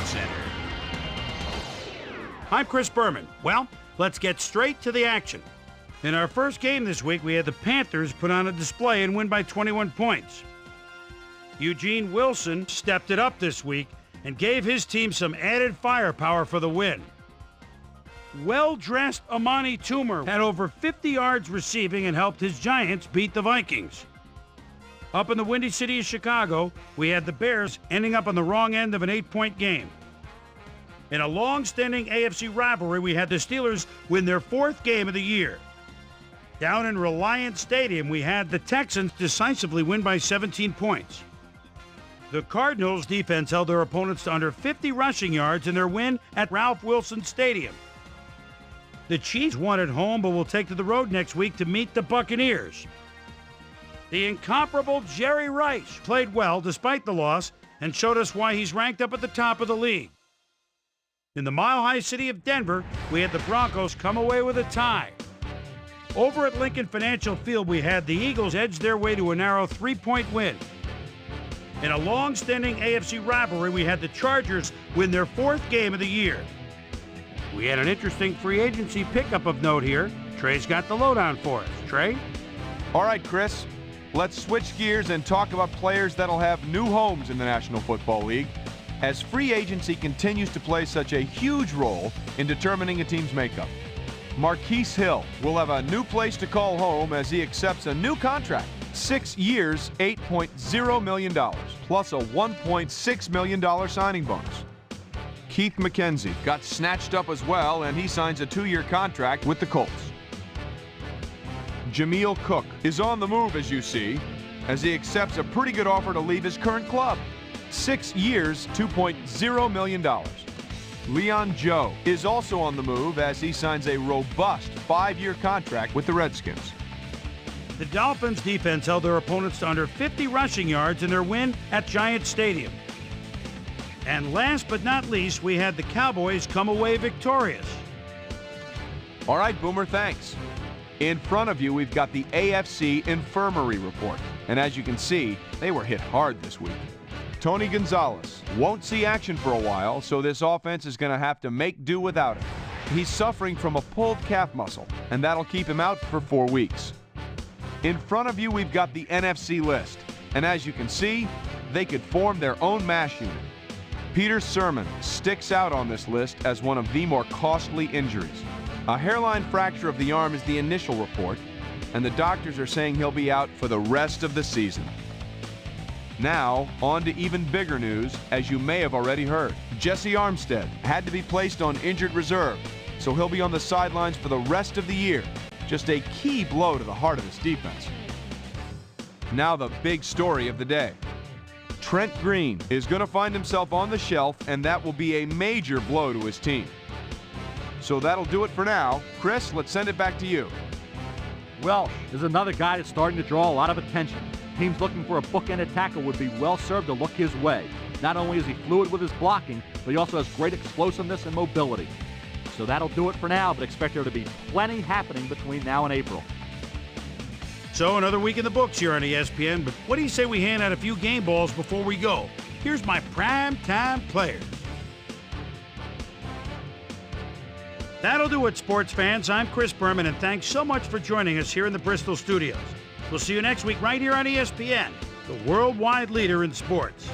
Sports Center. I'm Chris Berman. Well, let's get straight to the action. In our first game this week, we had the Panthers put on a display and win by 21 points. Eugene Wilson stepped it up this week and gave his team some added firepower for the win. Well-dressed Amani Toomer had over 50 yards receiving and helped his Giants beat the Vikings. Up in the Windy City of Chicago, we had the Bears ending up on the wrong end of an 8-point game. In a long-standing AFC rivalry, we had the Steelers win their 4th game of the year. Down in Reliant Stadium, we had the Texans decisively win by 17 points. The Cardinals' defense held their opponents to under 50 rushing yards in their win at Ralph Wilson Stadium. The Chiefs won at home but will take to the road next week to meet the Buccaneers. The incomparable Jerry Rice played well despite the loss and showed us why he's ranked up at the top of the league. In the mile-high city of Denver, we had the Broncos come away with a tie. Over at Lincoln Financial Field, we had the Eagles edge their way to a narrow 3-point win. In a long-standing AFC rivalry, we had the Chargers win their 4th game of the year. We had an interesting free agency pickup of note here. Trey's got the lowdown for us. Trey? All right, Chris. Let's switch gears and talk about players that'll have new homes in the National Football League, as free agency continues to play such a huge role in determining a team's makeup. Marquise Hill will have a new place to call home as he accepts a new contract. 6 years, $8.0 million, plus a $1.6 million signing bonus. Keith McKenzie got snatched up as well, and he signs a 2-year contract with the Colts. Jameel Cook is on the move, as you see, as he accepts a pretty good offer to leave his current club. 6 years, $2.0 million. Leon Joe is also on the move as he signs a robust 5-year contract with the Redskins. The Dolphins' defense held their opponents to under 50 rushing yards in their win at Giant Stadium. And last but not least, we had the Cowboys come away victorious. All right, Boomer, thanks. In front of you, we've got the AFC Infirmary Report. And as you can see, they were hit hard this week. Tony Gonzalez won't see action for a while, so this offense is going to have to make do without him. He's suffering from a pulled calf muscle, and that'll keep him out for 4 weeks. In front of you, we've got the NFC list. And as you can see, they could form their own MASH unit. Peter Sermon sticks out on this list as one of the more costly injuries. A hairline fracture of the arm is the initial report, and the doctors are saying he'll be out for the rest of the season. Now, on to even bigger news, as you may have already heard. Jesse Armstead had to be placed on injured reserve, so he'll be on the sidelines for the rest of the year. Just a key blow to the heart of this defense. Now the big story of the day. Trent Green is going to find himself on the shelf, and that will be a major blow to his team. So that'll do it for now. Chris, let's send it back to you. Welsh is another guy that's starting to draw a lot of attention. Teams looking for a bookended tackle would be well served to look his way. Not only is he fluid with his blocking, but he also has great explosiveness and mobility. So that'll do it for now, but expect there to be plenty happening between now and April. So another week in the books here on ESPN, but what do you say we hand out a few game balls before we go? Here's my primetime players. That'll do it, sports fans. I'm Chris Berman, and thanks so much for joining us here in the Bristol studios. We'll see you next week right here on ESPN, the worldwide leader in sports.